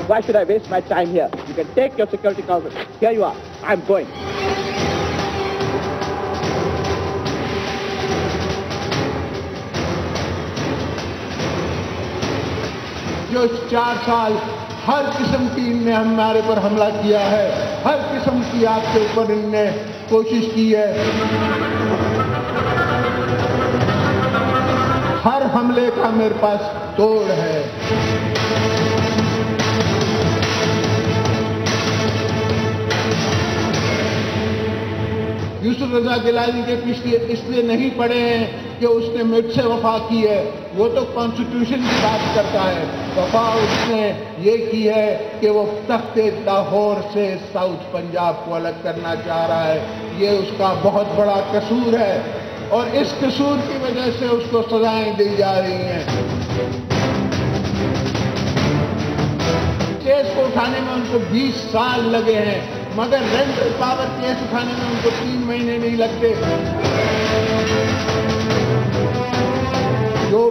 Why should I waste my time here? You can take your security cover. Here you are. I'm going. जो 4 साल हर किस्म की इनने हमारे पर हमला किया है, हर किस्म की आपके ऊपर इनने कोशिश की है, हर हमले का मेरे पास तोड़ है। यूसुफ रजा गिलानी के पिछले इसलिए नहीं पड़े हैं कि उसने मुझसे वफा की है, वो तो कॉन्स्टिट्यूशन की बात करता है। वफा उसने ये की है कि वो तख्ते लाहौर से साउथ पंजाब को अलग करना चाह रहा है। ये उसका बहुत बड़ा कसूर है और इस कसूर की वजह से उसको सजाएं दी जा रही हैं। केस को उठाने में उनको 20 साल लगे हैं, मगर रेंडल पावर केस उठाने में उनको 3 महीने नहीं लगते। जो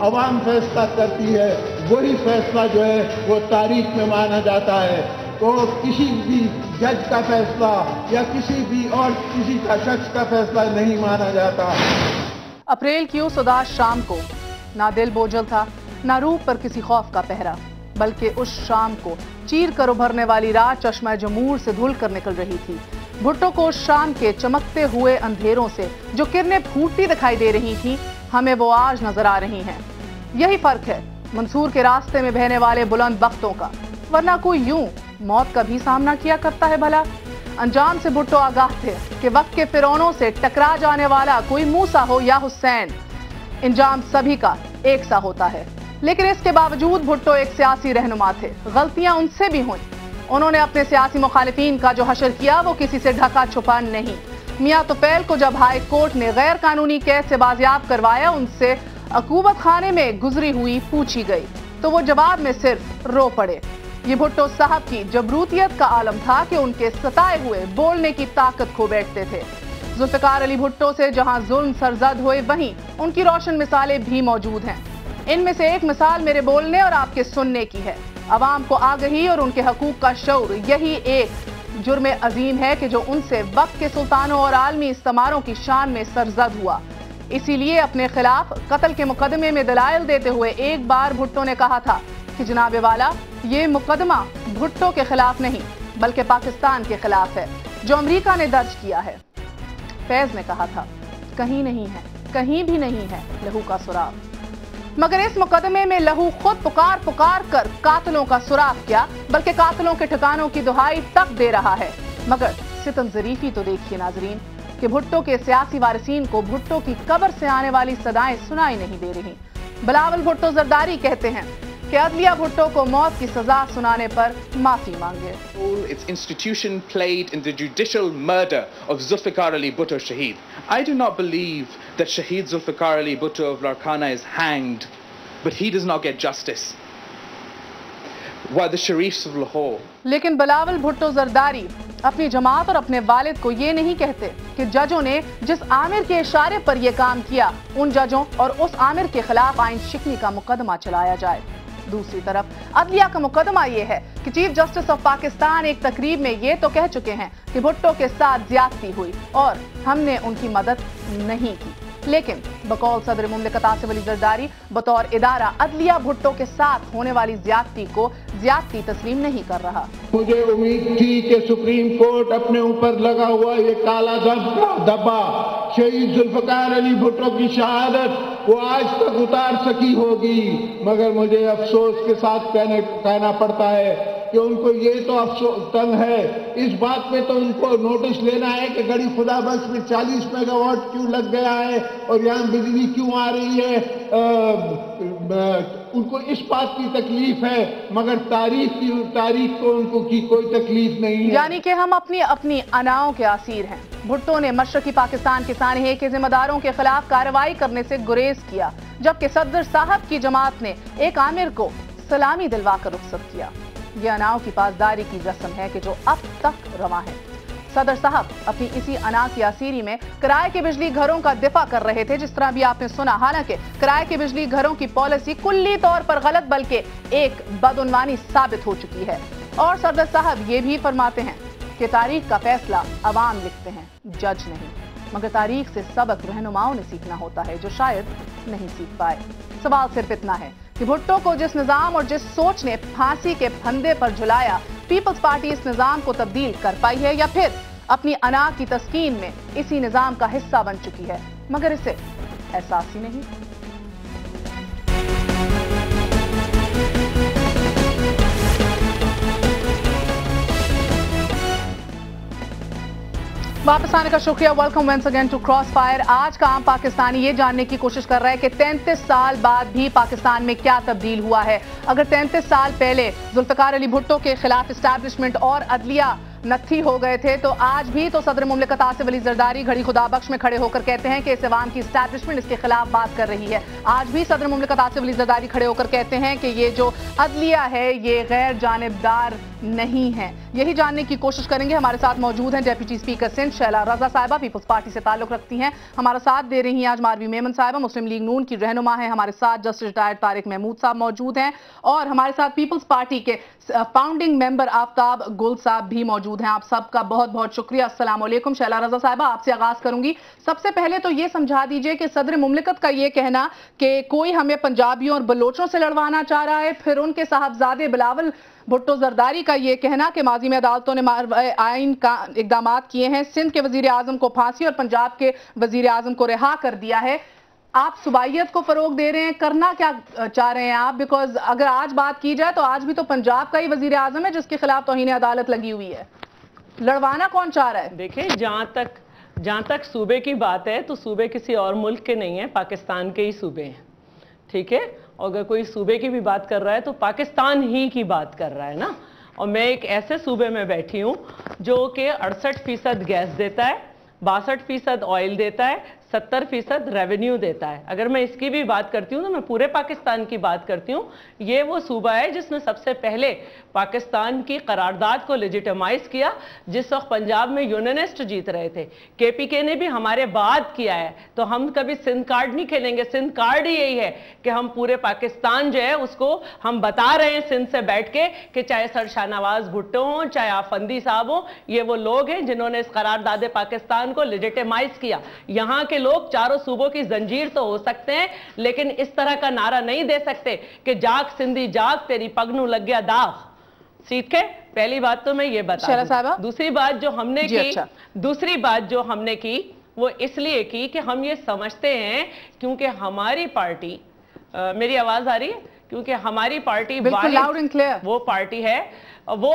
अवाम फैसला करती है वही फैसला जो है वो तारीख में माना जाता है। तो किसी भी जज का फैसला या किसी भी और किसी का शख्स का फैसला नहीं माना जाता। अप्रैल की उस उदास शाम को ना दिल बोझल था, ना रूह पर किसी खौफ का पहरा, बल्कि उस शाम को चीर कर उभरने वाली रात चश्मा जमूर से धुल कर निकल रही थी। भुट्टो को उस शाम के चमकते हुए अंधेरों से जो किरणें फूटती दिखाई दे रही थी, हमें वो आज नजर आ रही हैं। यही फर्क है मंसूर के रास्ते में बहने वाले बुलंद बख्तों का, वरना कोई यूं मौत का भी सामना किया करता है भला। अंजाम से भुट्टो आगाह थे कि वक्त के फिरौनों से टकरा जाने वाला कोई मूसा हो या हुसैन, अंजाम सभी का एक सा होता है। लेकिन इसके बावजूद भुट्टो एक सियासी रहनुमा थे। गलतियां उनसे भी हुई। उन्होंने अपने सियासी मुखालिफिन का जो हशर किया वो किसी से ढका छुपा नहीं। मियां तुफैल को जब हाई कोर्ट ने गैर कानूनी कैद से बाजियाब करवाया, उनसे अकूबत खाने में गुजरी हुई पूछी गई तो वो जवाब में सिर्फ रो पड़े। ये भुट्टो साहब की जबरूतियत का आलम था कि उनके सताए हुए बोलने की ताकत खो बैठते थे। जुल्फिकार अली भुट्टो से जहां जुल्म सरजद हुए, वहीं उनकी रोशन मिसालें भी मौजूद हैं। इनमें से एक मिसाल मेरे बोलने और आपके सुनने की है। अवाम को आगही और उनके हकूक का शऊर, यही एक जुर्म अजीम है कि जो उनसे वक्त के सुल्तानों और आलमी इस्तेमारों की शान में सरजद हुआ। इसीलिए अपने खिलाफ कत्ल के मुकदमे में दलाइल देते हुए एक बार भुट्टो ने कहा था कि जनाबे वाला, ये मुकदमा भुट्टो के खिलाफ नहीं बल्कि पाकिस्तान के खिलाफ है जो अमेरिका ने दर्ज किया है। फैज ने कहा था, कहीं नहीं है, कहीं भी नहीं है लहू का सुराग। मगर इस मुकदमे में लहू खुद पुकार पुकार कर कातलों का सुराग क्या, बल्कि कातलों के ठिकानों की दुहाई तक दे रहा है। मगर सितम ज़रीफी तो देखिए नाजरीन कि भुट्टो के सियासी वारिसीन को भुट्टो की कब्र से आने वाली सदाएं सुनाई नहीं दे रही। बिलावल भुट्टो जरदारी कहते हैं कि अदलिया भुट्टो को मौत की सजा सुनाने पर माफी मांगे। Its institution played in the judicial murder of Zulfikar Ali Bhutto Shaheed. I do not believe that Shaheed Zulfikar Ali Bhutto of Larkana is hanged, but he does not get justice. While the Sharifs of Lahore. लेकिन बिलावल भुट्टो जरदारी अपनी जमात और अपने वालिद को ये नहीं कहते कि जजों ने जिस आमिर के इशारे पर यह काम किया, उन जजों और उस आमिर के खिलाफ आइन शिकनी का मुकदमा चलाया जाए। दूसरी तरफ अदलिया का मुकदमा यह है कि चीफ जस्टिस ऑफ पाकिस्तान एक तकरीब में ये तो कह चुके हैं कि भुट्टो के साथ ज्यादती हुई और हमने उनकी मदद नहीं की। लेकिन बकौल सदर मुमलिकत आसिफ अली जरदारी बतौर इदारा अदलिया भुट्टो के साथ होने वाली ज्यादती को ज्यादती तस्लीम नहीं कर रहा। मुझे उम्मीद थी कि सुप्रीम कोर्ट अपने ऊपर लगा हुआ ये काला धब्बा शहीद जुल्फिकार अली भुट्टो की शहादत वो आज तक उतार सकी होगी, मगर मुझे अफसोस के साथ कहना पड़ता है कि उनको ये तो अफसोस तंग है, इस बात पे तो उनको नोटिस लेना है कि गड़ी खुदा बख्श में 40 मेगावाट क्यों लग गया है और यहाँ बिजली क्यों आ रही है। उनको इस बात की तकलीफ है, मगर तारीख को उनको की कोई तकलीफ नहीं है। यानी कि हम अपनी अनाओं के असीर हैं। भुट्टो ने मशरकी पाकिस्तान के सानहे के जिम्मेदारों के खिलाफ कार्रवाई करने से गुरेज किया, जबकि सदर साहब की जमात ने एक आमिर को सलामी दिलवा कर रुखसत किया। ये अनाओं की पासदारी की रस्म है कि जो अब तक रवा है। सदर साहब अपनी इसी अना की असीरी में किराए के बिजली घरों का दिफा कर रहे थे, जिस तरह भी आपने सुना। हालांकि किराए के बिजली घरों की पॉलिसी कुल्ली तौर पर गलत बल्कि एक बदउनवानी साबित हो चुकी है। और सदर साहब ये भी फरमाते हैं कि तारीख का फैसला अवाम लिखते हैं, जज नहीं। मगर तारीख से सबक रहनुमाओं ने सीखना होता है, जो शायद नहीं सीख पाए। सवाल सिर्फ इतना है कि भुट्टो को जिस निजाम और जिस सोच ने फांसी के फंदे पर झुलाया, पीपल्स पार्टी इस निजाम को तब्दील कर पाई है या फिर अपनी अना की तस्कीन में इसी निजाम का हिस्सा बन चुकी है, मगर इसे एहसास ही नहीं। वापस आने का शुक्रिया। Welcome once again to Cross Fire. आज का आम पाकिस्तानी ये जानने की कोशिश कर रहा है कि 33 साल बाद भी पाकिस्तान में क्या तब्दील हुआ है। अगर 33 साल पहले जुल्फिकार अली भुट्टो के खिलाफ एस्टैब्लिशमेंट और अदलिया नत्थी हो गए थे, तो आज भी तो सदर मुमलिकत आसिफ अली जरदारी घड़ी खुदा बख्श में खड़े होकर कहते हैं कि इस अवाम की एस्टैब्लिशमेंट इसके खिलाफ बात कर रही है। आज भी सदर मुमलिकत आसिफ अली जरदारी खड़े होकर कहते हैं कि ये जो अदलिया है ये गैर जानिबदार नहीं है। यही जानने की कोशिश करेंगे। हमारे साथ मौजूद हैं डेप्यूटी स्पीकर सिंध शैला रजा साहिबा, पीपल्स पार्टी से ताल्लुक रखती हैं, हमारा साथ दे रही हैं आज मारवी मेमन साहिबा, मुस्लिम लीग नून की रहनुमा है। हमारे साथ जस्टिस रिटायर्ड तारिक महमूद साहब मौजूद हैं और हमारे साथ पीपल्स पार्टी के फाउंडिंग मेंबर आफ्ताब गुल साहब भी मौजूद हैं। आप सबका बहुत बहुत शुक्रिया। अस्सलाम वालेकुम। शैला रजा साहिबा, आपसे आगाज करूंगी। सबसे पहले तो ये समझा दीजिए कि सदर मुमलिकत का ये कहना कि कोई हमें पंजाबियों और बलोचों से लड़वाना चाह रहा है, फिर उनके साहबजादे बिलावल भुट्टो जरदारी का ये कहना कि माजी में अदालतों ने आइन का इकदाम किए हैं, सिंध के वजीर आजम को फांसी और पंजाब के वजीर आजम को रिहा कर दिया है। आप सुबाइयत को फरोग दे रहे हैं, करना क्या चाह रहे हैं आप? बिकॉज अगर आज बात की जाए तो आज भी तो पंजाब का ही वजीर आजम है जिसके खिलाफ तौहीन अदालत लगी हुई है। लड़वाना कौन चाह रहा है? देखिए, जहाँ तक सूबे की बात है तो सूबे किसी और मुल्क के नहीं है, पाकिस्तान के ही सूबे हैं, ठीक है। और अगर कोई सूबे की भी बात कर रहा है तो पाकिस्तान ही की बात कर रहा है ना। और मैं एक ऐसे सूबे में बैठी हूँ जो कि 68% गैस देता है, 62% ऑयल देता है, 70% रेवेन्यू देता है। अगर मैं इसकी भी बात करती हूँ तो मैं पूरे पाकिस्तान की बात करती हूँ। ये वो सूबा है जिसने सबसे पहले पाकिस्तान की करारदाद को लेजिटिमाइज किया जिस वक्त पंजाब में यूनियनिस्ट जीत रहे थे। केपीके ने भी हमारे बाद किया है, तो हम कभी सिंध कार्ड नहीं खेलेंगे। सिंध कार्ड ही यही है कि हम पूरे पाकिस्तान जो है उसको हम बता रहे हैं सिंध से बैठ के कि चाहे सर शाहनवाज भुट्टो हों, चाहे आफंदी साहब हों, ये वो लोग हैं जिन्होंने इस करारदाद पाकिस्तान को लेजिटिमाइज किया। यहाँ के लोग चारों सूबों की जंजीर तो हो सकते हैं, लेकिन इस तरह का नारा नहीं दे सकते कि जाग सिंधी जाग, तेरी पगनू लग गया दाग। ठीक है, पहली बात तो मैं ये बता दूं। दूसरी बात जो हमने की वो इसलिए की कि हम ये समझते हैं क्योंकि हमारी पार्टी, मेरी आवाज आ रही है? क्योंकि हमारी पार्टी लाउड एंड क्लियर वो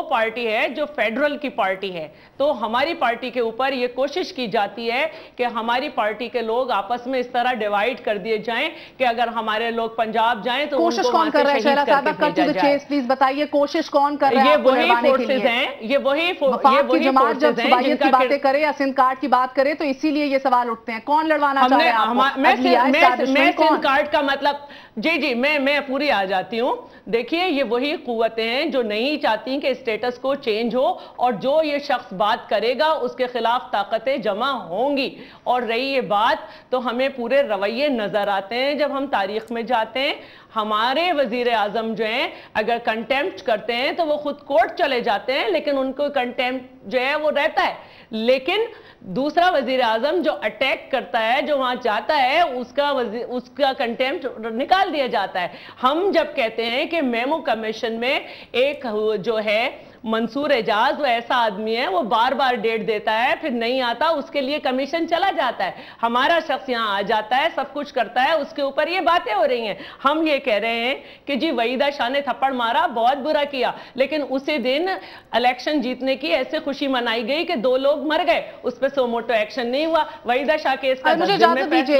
पार्टी है जो फेडरल की पार्टी है। तो हमारी पार्टी के ऊपर ये कोशिश की जाती है कि हमारी पार्टी के लोग आपस में इस तरह डिवाइड कर दिए जाएं कि अगर हमारे लोग पंजाब जाएं तो कोशिश कौन कर रहा है? शैला साहबा, cut to the chase please बताइए, कोशिश कौन कर रहा है? ये वही फोर्सेस हैं, ये वही जमात जब सुबाइयत की बातें करे या सिंध कार्ड की बात करे तो इसीलिए ये सवाल उठते हैं। कौन लड़वाना चाह रहे हैं? मैं सिंध कार्ड का मतलब जी मैं पूरी आ जाती हूँ। देखिए, ये वही कुव्वतें हैं जो नहीं चाहती कि स्टेटस को चेंज हो, और जो ये शख्स बात करेगा उसके खिलाफ ताकतें जमा होंगी। और रही ये बात, तो हमें पूरे रवैये नजर आते हैं जब हम तारीख में जाते हैं। हमारे वजीर आजम जो हैं अगर कंटेम्प्ट करते हैं तो वो खुद कोर्ट चले जाते हैं, लेकिन उनको कंटेम्प्ट जो है वो रहता है। लेकिन दूसरा वजीर आजम जो अटैक करता है, जो वहां जाता है, उसका कंटेम्प्ट निकाल दिया जाता है। हम जब कहते हैं कि मेमो कमीशन में एक जो है मंसूर एजाज, वो ऐसा आदमी है, वो बार बार डेट देता है, फिर नहीं आता, उसके लिए कमीशन चला जाता है। हमारा शख्स यहाँ आ जाता है, सब कुछ करता है, उसके ऊपर ये बातें हो रही हैं। हम ये कह रहे हैं कि जी वहीदा शाह ने थप्पड़ मारा, बहुत बुरा किया, लेकिन उसी दिन इलेक्शन जीतने की ऐसे खुशी मनाई गई कि 2 लोग मर गए, उस पर सो मोटो एक्शन नहीं हुआ। वहीदा शाह केस का मुझे इजाजत दीजिए,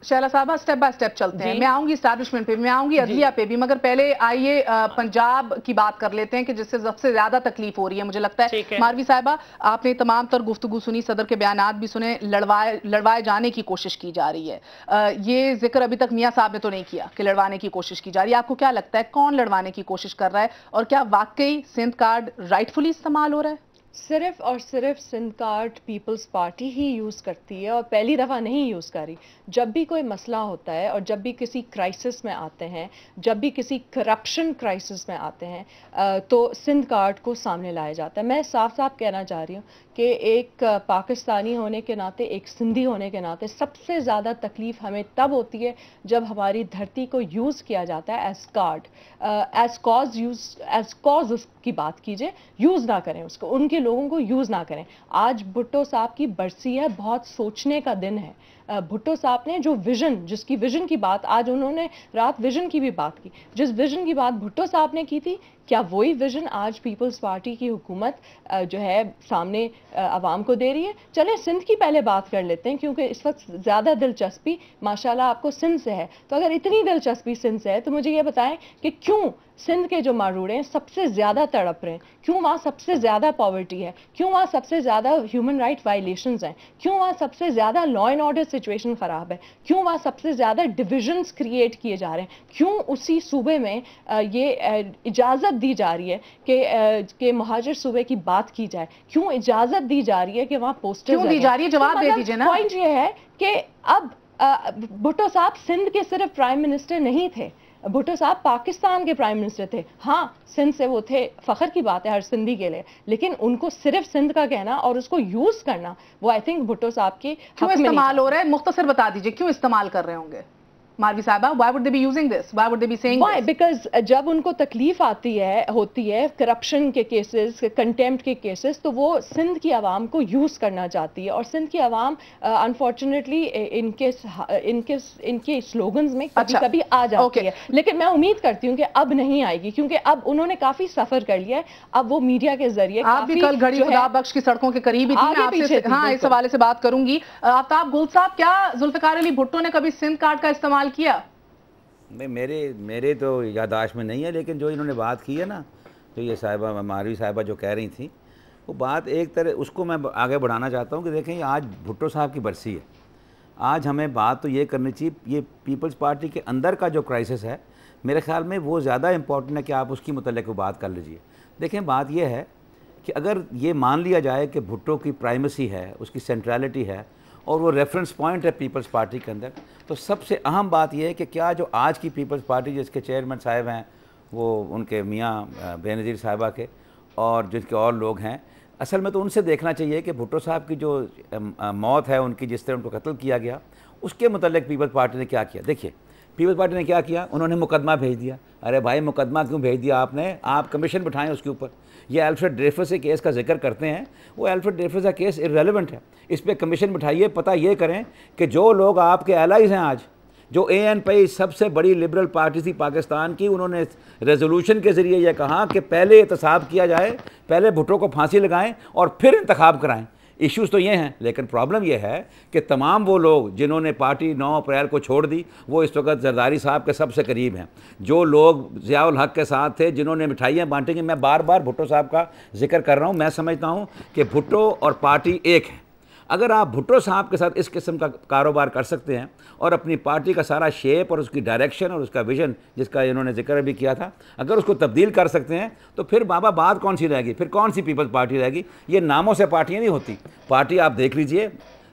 शैला साहबा, स्टेप बाय स्टेप चलते हैं। मैं आऊंगी एस्टैब्लिशमेंट पे, मैं आऊंगी अदलिया पे भी, मगर पहले आइए पंजाब की बात कर लेते हैं कि जिससे सबसे ज्यादा तकलीफ हो रही है मुझे लगता है। मारवी साहिबा, आपने तमाम तर गुफ्तगू सुनी, सदर के बयानात भी सुने, लड़वाए जाने की कोशिश की जा रही है। ये जिक्र अभी तक मियां साहब ने तो नहीं किया कि लड़वाने की कोशिश की जा रही है। आपको क्या लगता है कौन लड़वाने की कोशिश कर रहा है, और क्या वाकई सिंध कार्ड राइटफुली इस्तेमाल हो रहा है? सिर्फ और सिर्फ सिंध कार्ड पीपल्स पार्टी ही यूज़ करती है, और पहली दफ़ा नहीं यूज़ करी। जब भी कोई मसला होता है और जब भी किसी क्राइसिस में आते हैं, जब भी किसी करप्शन क्राइसिस में आते हैं, तो सिंध कार्ड को सामने लाया जाता है। मैं साफ साफ कहना चाह रही हूँ कि एक पाकिस्तानी होने के नाते, एक सिंधी होने के नाते सबसे ज़्यादा तकलीफ़ हमें तब होती है जब हमारी धरती को यूज़ किया जाता है एज कार्ड, एज कॉज की बात कीजिए, यूज़ ना करें उसको, उनके लोगों को यूज़ ना करें। आज भुट्टो साहब की बरसी है, बहुत सोचने का दिन है। भुट्टो साहब ने जो विज़न, जिसकी विज़न की बात आज उन्होंने रात विज़न की भी बात की, जिस विज़न की बात भुट्टो साहब ने की थी, क्या वही विज़न आज पीपल्स पार्टी की हुकूमत जो है सामने आवाम को दे रही है? चलें सिंध की पहले बात कर लेते हैं, क्योंकि इस वक्त ज़्यादा दिलचस्पी माशाल्लाह आपको सिंध से है। तो अगर इतनी दिलचस्पी सिंध से है तो मुझे ये बताएं कि क्यों सिंध के जो मारूड़े हैं सबसे ज़्यादा तड़प रहे हैं, क्यों वहाँ सबसे ज़्यादा पॉवर्टी है, क्यों वहाँ सबसे ज़्यादा ह्यूमन राइट वायलेशंस हैं, क्यों वहाँ सबसे ज़्यादा लॉ एंड ऑर्डर सिचुएशन ख़राब है, क्यों वहाँ सबसे ज़्यादा डिविजन्स क्रिएट किए जा रहे हैं, क्यों उसी सूबे में ये इजाज़त दी जा रही है कि मुहाजिर सूबे की बात की जाए, क्यों इजाज़त दी जा रही है कि वहाँ पोस्टर्स क्यों दी जा रही है? जवाब दे दीजिए ना। पॉइंट ये है कि अब भुट्टो साहब सिंध के सिर्फ प्राइम मिनिस्टर नहीं थे, भुट्टो साहब पाकिस्तान के प्राइम मिनिस्टर थे। हाँ, सिंध से वो थे, फ़ख्र की बात है हर सिंधी के लिए, लेकिन उनको सिर्फ सिंध का कहना और उसको यूज़ करना, वो आई थिंक भुट्टो साहब की क्यों इस्तेमाल हो रहा है? मुख्तसर बता दीजिए क्यों इस्तेमाल कर रहे होंगे मारवी साहिबा? Why would they be using this? Why would they be saying this? Because जब उनको तकलीफ होती है करप्शन के केसेस, कंटेम्प्ट के केसेस, तो वो सिंध की आवाम को यूज़ करना चाहती है, और सिंध की आवाम अनफॉर्चुनेटली इनके स्लोगन्स में कभी कभी आ जाती है, लेकिन मैं उम्मीद करती हूँ कि अब नहीं आएगी, क्योंकि अब उन्होंने काफ़ी सफ़र कर लिया है। अब वो मीडिया के जरिए, आप भी कल घड़ी खुदा बख्श की सड़कों के करीब ही थी, मैं आपसे हाँ इस हवाले से बात करूंगी। आफ्ताब गुल साहब, क्या जुल्फ़िकार अली भुट्टो ने कभी सिंध कार्ड का इस्तेमाल किया? नहीं, मेरे तो याददाश्त में नहीं है, लेकिन जो इन्होंने बात की है ना, जो ये साहिबा मारवी साहिबा जो कह रही थी, वो बात एक तरह उसको मैं आगे बढ़ाना चाहता हूँ कि देखें आज भुट्टो साहब की बरसी है। आज हमें बात तो ये करनी चाहिए, ये पीपल्स पार्टी के अंदर का जो क्राइसिस है मेरे ख्याल में वो ज़्यादा इंपॉर्टेंट है कि आप उसकी मुतल्लिक़ बात कर लीजिए। देखें बात यह है कि अगर ये मान लिया जाए कि भुट्टो की प्राइमेसी है, उसकी सेंट्रलिटी है और वो रेफरेंस पॉइंट है पीपल्स पार्टी के अंदर, तो सबसे अहम बात यह है कि क्या जो आज की पीपल्स पार्टी जिसके चेयरमैन साहब हैं वो उनके मियाँ बेनज़ीर साहिबा के और जिनके और लोग हैं, असल में तो उनसे देखना चाहिए कि भुट्टो साहब की जो मौत है उनकी, जिस तरह उनको कत्ल किया गया, उसके मुतल्लिक़ पीपल्स पार्टी ने क्या किया। देखिए पीपल्स पार्टी ने क्या किया, उन्होंने मुकदमा भेज दिया। अरे भाई मुकदमा क्यों भेज दिया आपने? आप कमीशन बिठाएं उसके ऊपर। ये अल्फ्रेड ड्रेफस के केस का जिक्र करते हैं, वो अल्फ्रेड ड्रेफस का केस इररेलेवेंट है, इस पर कमीशन बिठाइए। पता ये करें कि जो लोग आपके एलाइज हैं आज, जो ANP सबसे बड़ी लिबरल पार्टी थी पाकिस्तान की, उन्होंने रेजोल्यूशन के ज़रिए यह कहा कि पहले एहतसाब किया जाए, पहले भुट्टो को फांसी लगाएं और फिर इंतखाब कराएं। इश्यूज़ तो ये हैं, लेकिन प्रॉब्लम ये है कि तमाम वो लोग जिन्होंने पार्टी 9 अप्रैल को छोड़ दी वो इस वक्त जरदारी साहब के सबसे करीब हैं। जो लोग ज़ियाउल हक के साथ थे, जिन्होंने मिठाइयाँ बांटेंगी, मैं बार बार भुट्टो साहब का जिक्र कर रहा हूँ। मैं समझता हूँ कि भुट्टो और पार्टी एक है। अगर आप भुट्टो साहब के साथ इस किस्म का कारोबार कर सकते हैं और अपनी पार्टी का सारा शेप और उसकी डायरेक्शन और उसका विजन, जिसका इन्होंने जिक्र भी किया था, अगर उसको तब्दील कर सकते हैं, तो फिर बाबा बात कौन सी रहेगी? फिर कौन सी पीपल्स पार्टी रहेगी? ये नामों से पार्टियाँ नहीं होती। पार्टी आप देख लीजिए।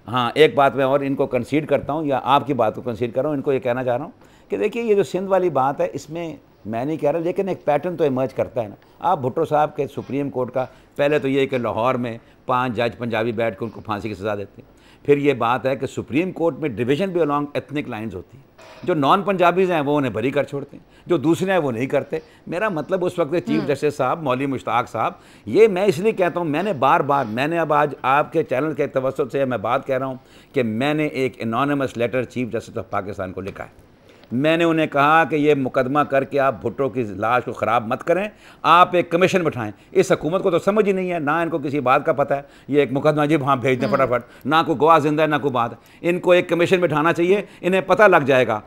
हाँ, एक बात मैं और इनको कंसीड करता हूँ, या आपकी बात को कंसीड कर रहा हूँ, इनको ये कहना चाह रहा हूँ कि देखिए ये जो सिंध वाली बात है, इसमें मैं नहीं कह रहा, लेकिन एक पैटर्न तो इमर्ज करता है ना। आप भुट्टो साहब के सुप्रीम कोर्ट का पहले तो ये कि लाहौर में 5 जज पंजाबी बैठ के उनको फांसी की सज़ा देते हैं। फिर ये बात है कि सुप्रीम कोर्ट में डिवीज़न भी अलॉन्ग एथनिक लाइंस होती है। जो नॉन पंजाबीज़ हैं वो उन्हें बरी कर छोड़ते हैं, जो दूसरे हैं वो नहीं करते। मेरा मतलब उस वक्त चीफ जस्टिस साहब मौलवी मुश्ताक साहब, ये मैं इसलिए कहता हूँ, मैंने अब आज आपके चैनल के तवज्जुह से मैं बात कह रहा हूँ कि मैंने एक anonymous letter chief justice of Pakistan को लिखा है। میں نے انہیں کہا کہ یہ مقدمہ کر کے آپ بھٹو کی لاش کو خراب مت کریں, آپ ایک کمیشن بٹھائیں. اس حکومت کو تو سمجھ ہی نہیں ہے, نہ ان کو کسی بات کا پتہ ہے. یہ ایک مقدمہ جی وہاں بھیج دیں فٹافٹ, نہ کوئی گواہ زندہ ہے نہ کوئی بات. ان کو ایک کمیشن بٹھانا چاہیے, انہیں پتہ لگ جائے گا.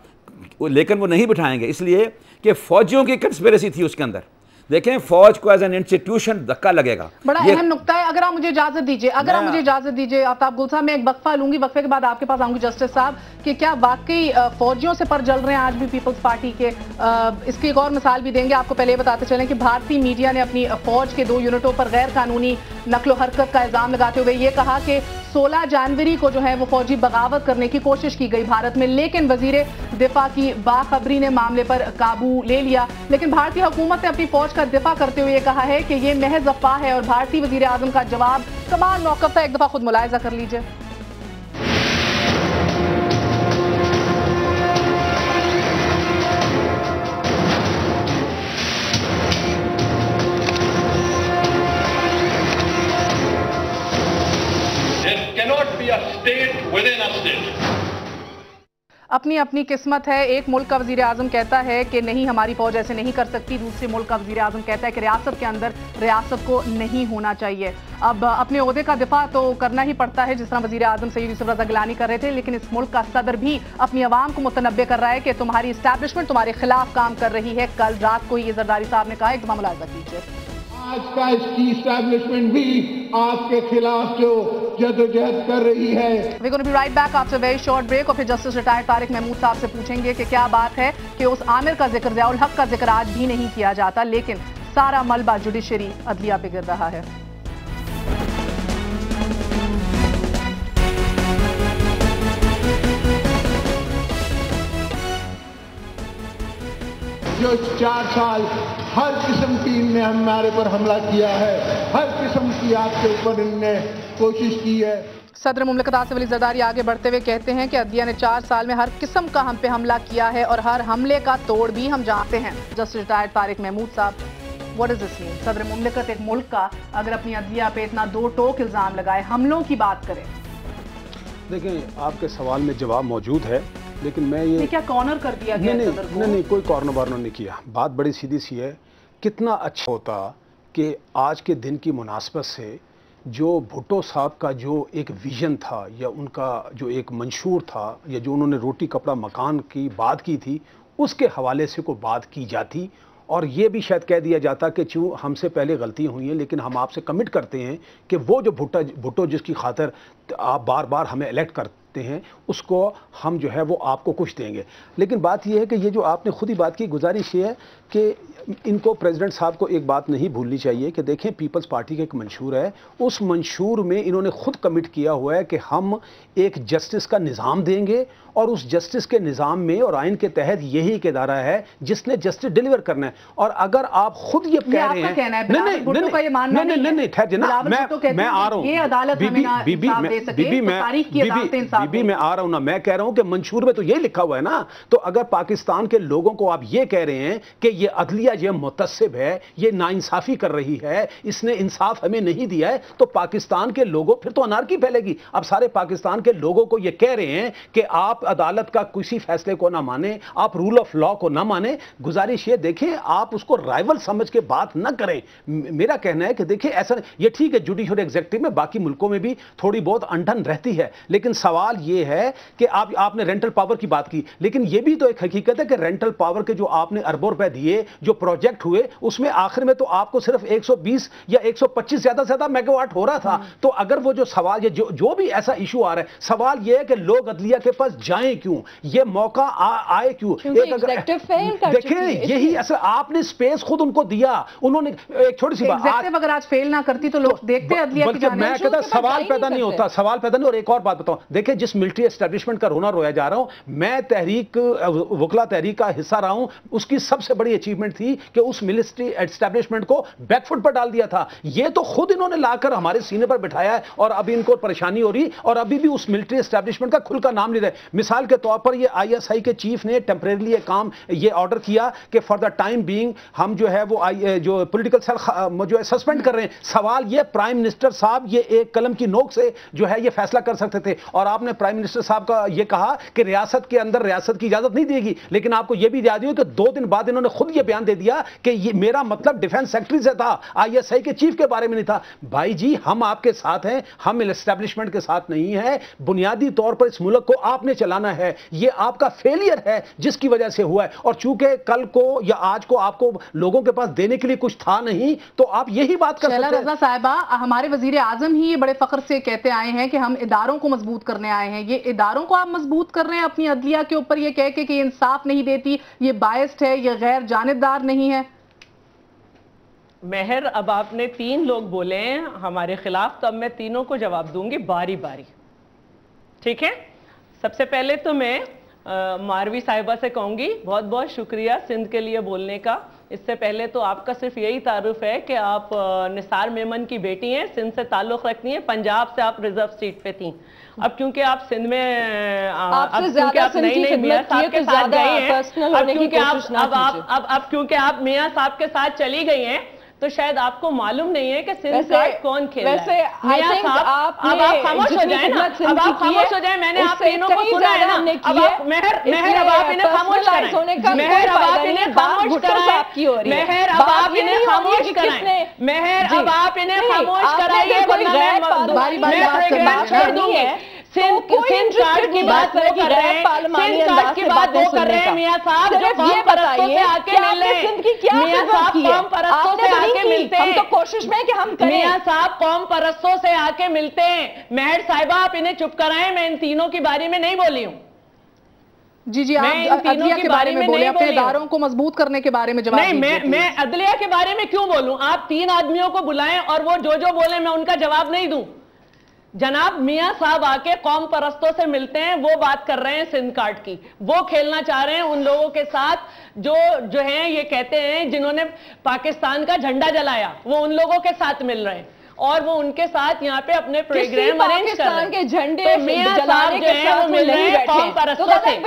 لیکن وہ نہیں بٹھائیں گے اس لیے کہ فوجیوں کی کنسپیریسی تھی اس کے اندر. دیکھیں فوج کو ایز این انسٹیٹیوشن دھکا لگے گا. بڑا اہم نقطہ ہے. اگر آپ مجھے اجازت دیجیے آفتاب گل صاحب, میں ایک وقفہ لوں گی, وقفے کے بعد آپ کے پاس آؤں گی جسٹس صاحب, کہ کیا واقعی فوجیوں سے پر جل رہے ہیں آج بھی پیپلز پارٹی کے. اس کی ایک اور مثال بھی دیں گے. آپ کو پہلے بتاتے چلیں کہ بھارتی میڈیا نے اپنی فوج کے 2 یونٹوں پر غیر قانونی نقل و حرکت کا الزام لگاتے ہوئے یہ کہا کہ 16 جنوری کو جو ہے وہ فوجی بغاوت کرنے کی کوشش کی گئی بھارت میں, لیکن وزیر دفاع کی باخبری نے معاملے پر قابو لے لیا. لیکن بھارتی حکومت نے اپنی فوج کا دفاع کرتے ہوئے یہ کہا ہے کہ یہ محض افواہ ہے, اور بھارتی وزیر اعظم کا جواب کمال موقف تھا. ایک دفعہ خود ملاحظہ کر لیجئے. اپنی اپنی قسمت ہے. ایک ملک کا وزیر اعظم کہتا ہے کہ نہیں ہماری فوج ایسے نہیں کر سکتی, دوسرے ملک کا وزیر اعظم کہتا ہے کہ ریاست کے اندر ریاست کو نہیں ہونا چاہیے. اب اپنے عہدے کا دفاع تو کرنا ہی پڑتا ہے جس طرح وزیر اعظم سید یوسف رضا گیلانی کر رہے تھے, لیکن اس ملک کا صدر بھی اپنی عوام کو متنبع کر رہا ہے کہ تمہاری اسٹیبلشمنٹ تمہارے خلاف کام کر رہی ہے. کل رات کو یہ زرداری صاحب نے کہا, ایک دفعہ ملاحظہ کیجیے. آج کا اس کی اسٹیبلشمنٹ بھی آپ کے خلاف جو جدوجہد کر رہی ہے. We're going to be right back after a very short break, اور پھر جسٹس ریٹائرڈ طارق محمود صاحب سے پوچھیں گے کہ کیا بات ہے کہ اس عامر کا ذکر, ضیاء الحق کا ذکر آج بھی نہیں کیا جاتا, لیکن سارا ملبہ جوڈیشری عدلیہ پہ گر رہا ہے. جو 4 سال ہر قسم کی ان نے ہمارے پر حملہ کیا ہے, ہر قسم کی آپ کے اوپر ان نے کوشش کی ہے. صدر مملکت آصف علی زرداری آگے بڑھتے ہوئے کہتے ہیں کہ عدلیہ نے 4 سال میں ہر قسم کا ہم پہ حملہ کیا ہے, اور ہر حملے کا توڑ بھی ہم جانتے ہیں. جسٹس ریٹائرڈ طارق محمود صاحب, what does this mean? صدر مملکت ایک ملک کا اگر اپنی عدلیہ پہ اتنا 2 ٹوک الزام لگائے, حملوں کی بات کرے. دیکھیں آپ کے سوال میں جواب موجود ہے, لیکن میں یہ کیا کارنر کر دیا گیا صدر کو؟ نہیں, کوئی کارنر وارنر نہیں کیا. بات بڑی سیدھی سی ہے. کتنا اچھا ہوتا کہ آج کے دن کی مناسبت سے جو بھٹو صاحب کا جو ایک ویژن تھا, یا ان کا جو ایک منشور تھا, یا جو انہوں نے روٹی کپڑا مکان کی بات کی تھی, اس کے حوالے سے کوئی بات کی جاتی, اور یہ بھی شاید کہہ دیا جاتا کہ چوں ہم سے پہلے غلطیاں ہوئی ہیں, لیکن ہم آپ سے کمٹ کرتے ہیں کہ وہ جو بھٹو جس کی خاطر آپ بار بار ہمیں الیکٹ کرتے ہیں, اس کو ہم جو ہے وہ آپ کو کچھ دیں گے. لیکن بات یہ ہے کہ یہ جو آپ نے خود ہی بات کی, گزارش یہ ہے کہ ان کو پریزیڈنٹ صاحب کو ایک بات نہیں بھولنی چاہیے کہ دیکھیں پیپلز پارٹی کا ایک منشور ہے, اس منشور میں انہوں نے خود کمٹ کیا ہوا ہے کہ ہم ایک جسٹس کا نظام دیں گے, اور اس جسٹس کے نظام میں اور آئین کے تحت یہی ایک ادارہ ہے جس نے جسٹس ڈیلیور کرنا ہے. اور اگر آپ خود یہ کہہ رہے ہیں, میں آ رہا ہوں, میں آ رہا ہوں نا, میں کہہ رہا ہوں کہ منشور میں تو یہ لکھا ہوا ہے نا. تو اگر پاکستان کے لوگوں کو آپ یہ کہہ رہے ہیں کہ یہ عدلیہ یہ متصب ہے, یہ ناانصافی کر رہی ہے, اس نے انصاف ہمیں نہیں دیا ہے, تو پاکستان کے لوگوں پھر تو انارکی پھیلے گی. اب سارے پاکستان کے لوگوں کو یہ کہہ رہے ہیں کہ آپ عدالت کا کسی فیصلے کو نہ مانیں, آپ رول آف لا کو نہ مانیں. گزارش یہ دیکھیں آپ اس کو رائیول سمجھ کے بات نہ کریں. میرا کہنا ہے کہ دیکھیں ایسا یہ ٹھیک ہے جوڈیشل ایگزیکٹو میں باقی ملکوں میں بھی تھوڑی بہت انڈن رہتی ہے, لیکن سوال یہ ہے کہ آپ نے رینٹل پاور کی بات کی, لیکن یہ بھی تو ایک حقیقت ہے کہ رینٹل پاور کے جو آپ نے اربوں روپے دیے, جو پروجیکٹ ہوئے, اس میں آخر میں تو آپ کو صرف 120 یا 125 زیادہ سے زیادہ میگا واٹ ہو رہا تھا. تو اگر وہ جو سوال جو بھی ایسا ایشو آ رہا ہے, سوال یہ ہے کہ لوگ عدلیہ کے پاس جائیں کیوں, یہ موقع آئے کیوں. دیکھیں یہی اصل آپ نے سپیس خود ان کو دیا, انہوں نے ایک چھوٹی سی بات, اگر آج فیل نہ کرتی تو لوگ دیکھتے عدلیہ کی جانب, میں کہتا سوال پیدا نہیں ہوتا, سوال پیدا نہیں. اور ایک اور بات بتاؤں, دیکھیں جس ملٹری اسٹیبلشمنٹ کا رونا رویا جا رہا ہوں, میں تحریک وکلا تحریک کا حصہ رہا ہوں, اس کی سب سے بڑی اچیومنٹ تھی کہ اس ملٹری اسٹیبلشمنٹ کو بیک فٹ پر ڈال دیا تھا. یہ تو خود انہوں نے لا کر ہمارے سینے پر بٹھایا ہے, اور اب ان کو پریشانی ہو رہی, اور ابھی بھی اس ملٹری اسٹیبلشمنٹ کا کھل کا نام لے رہے. مثال کے طور پر یہ ISI کے چیف نے ٹیمپریرلی یہ کام یہ آرڈر کیا کہ فار دا ٹائم بینگ ہم جو ہے وہ جو پولیٹیکل سیل جو ہے سسپینڈ کر رہے ہیں. سوال یہ پرائم منسٹر صاحب یہ ایک قلم کی نوک سے جو ہے یہ فیصلہ کر سکتے تھے, اور آپ نے نے پرائم منسٹر صاحب کا یہ کہا کہ ریاست کے اندر ریاست کی اجازت نہیں دے گی، لیکن آپ کو یہ بھی یاد ہو کہ 2 دن بعد انہوں نے خود یہ بیان دے دیا کہ یہ میرا مطلب ڈیفنس سیکرٹری سے تھا، ISI کے چیف کے بارے میں نہیں تھا۔ بھائی جی ہم آپ کے ساتھ ہیں، ہم اسٹیبلشمنٹ کے ساتھ نہیں ہیں، بنیادی طور پر اس ملک کو آپ نے چلانا ہے، یہ آپ کا فیلئر ہے جس کی وجہ سے ہوا ہے، اور چونکہ کل کو یا آج کو آپ کو لوگوں کے پاس دینے کے لیے کچھ تھا نہیں تو آپ یہی بات کر شیلا سکتے رضا صاحبہ، ہمارے وزیر اعظم ہی یہ بڑے فخر سے کہتے آئے ہیں کہ ہم اداروں کو مضبوط کرنے آئے ہیں، یہ اداروں کو آپ مضبوط کر رہے ہیں اپنی عدلیہ کے اوپر یہ کہہ کے کہ یہ انصاف نہیں دیتی، یہ بائسڈ ہے، یہ غیر جانبدار نہیں ہے؟ مہر اب آپ نے 3 لوگ بولے ہیں ہمارے خلاف، تو اب میں تینوں کو جواب دوں گی باری باری، ٹھیک ہے؟ سب سے پہلے تو میں ماروی صاحبہ سے کہوں گی بہت بہت شکریہ سندھ کے لیے بولنے کا۔ اس سے پہلے تو آپ کا صرف یہی تعارف ہے کہ آپ نثار میمن کی بیٹی ہیں، سندھ سے تعلق رکھتی ہیں، پنجاب سے آپ ریزرو سیٹ پہ تھیں، اب کیونکہ آپ سندھ میں اب کیونکہ آپ نئی میاں صاحب کے ساتھ گئی ہیں، اب کیونکہ آپ میاں صاحب کے ساتھ چلی گئی ہیں تو شاید آپ کو معلوم نہیں ہے کہ سندھ کارڈ کون کھیل رہا ہے۔ میاں صاحب اب آپ خاموش ہو جائیں نا، اب آپ خاموش ہو جائیں، میں نے آپ تینوں کو سنا ہے نا، اب آپ مہر اب آپ انہیں خاموش کرائیں، مہر اب آپ انہیں خاموش کرائیں، مہر اب آپ انہیں خاموش کرائیں، مہر اب آپ انہیں خاموش کرائیے ورنہ میں پروگرام چھوڑ دوں گی۔ سندھ کارڈ کی بات وہ کر رہے ہیں، سندھ کارڈ کی بات وہ کر رہے ہیں میاں صاحب جو قوم پرستوں سے آ کے مل رہے ہیں، میاں صاحب قوم پرستوں سے آ کے ملتے ہیں، ہم تو کوشش میں کہ ہم کریں، میاں صاحب قوم پرستوں سے آ کے ملتے ہیں۔ مہر صاحبہ آپ انہیں چپ کرائیں، میں ان تینوں کی باری میں نہیں بولی ہوں۔ جی آپ عدلیہ کے بارے میں بولے، اپنے اداروں کو مضبوط کرنے کے بارے میں جواب دیجیے۔ نہیں میں عدلیہ کے بارے میں کیوں بولوں؟ آپ 3 آدمیوں کو بلائیں اور وہ جو بولیں میں ان کا جواب نہیں دوں۔ جناب میاں صاحب آ کے قوم پرستوں سے ملتے ہیں، وہ بات کر رہے ہیں سندھ کارڈ کی، وہ کھیلنا چاہ رہے ہیں ان لوگوں کے ساتھ جو ہیں یہ کہتے ہیں جنہوں نے پاکستان کا جھنڈا جلایا، وہ ان لوگوں کے ساتھ مل رہے ہیں اور وہ ان کے ساتھ یہاں پہ اپنے پروگرام ارینج کر رہے ہیں۔ کے جھنڈے میاں صاحب جو ہیں وہ مل رہے ہیں قوم پرستوں سے،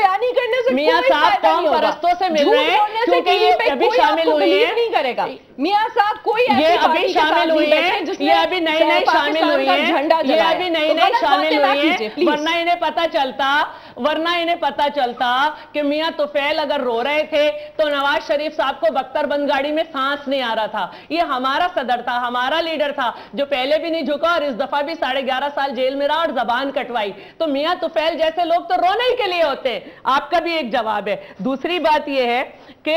میاں صاحب قوم پرستوں سے مل رہے ہیں کیونکہ یہ ابھی شامل ہوئی ہیں، نہیں کرے گا میاں صاحب کوئی یہ ابھی شامل ہوئی ہیں، یہ ابھی نئی شامل ہوئی ہیں، یہ ابھی نئی شامل ہوئی ہیں، ورنہ انہیں پتا چلتا کہ میاں طفیل اگر رو رہے تھے تو نواز شریف صاحب کو بختر بند گاڑی میں سانس نہیں آ رہا تھا۔ یہ ہمارا صدر تھا، ہمارا لیڈر تھا جو پہلے بھی نہیں جھکا اور اس دفعہ بھی 11.5 سال جیل میں رہا اور زبان کٹوائی، تو میاں طفیل جیسے لوگ تو رونے ہی کے لیے ہوتے ہیں۔ آپ کا بھی ایک جواب ہے۔ دوسری بات یہ ہے کہ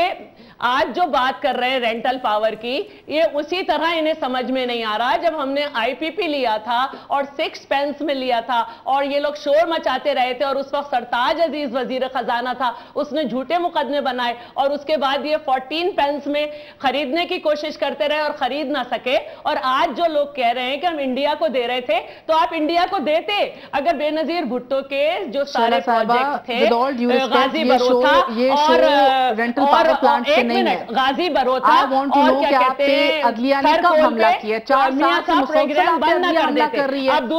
آج جو بات کر رہے ہیں رینٹل پاور کی، یہ اسی طرح انہیں سمجھ میں نہیں آ رہا جب ہم نے IPP لیا تھا اور 6 پینس میں لیا تھا اور یہ لوگ شور مچاتے رہے تھے اور اس وقت سرتاج عزیز وزیر خزانہ تھا، اس نے جھوٹے مقدمے بنائے اور اس کے بعد یہ 14 پینس میں خریدنے کی کوشش کرتے رہے اور خرید نہ سکے، اور آج جو لوگ کہہ رہے ہیں کہ ہم انڈیا کو دے رہے تھے تو آپ انڈیا کو دیتے اگر بے نظیر بھٹو کے جو سارے پروجیکٹ تھے غازی بروتھا اور ایک منٹ غازی بروتھا اور کیا کہتے ہیں سر کھول کے اور میاں صاحب پروگرام بند نہ کر دیتے۔ اب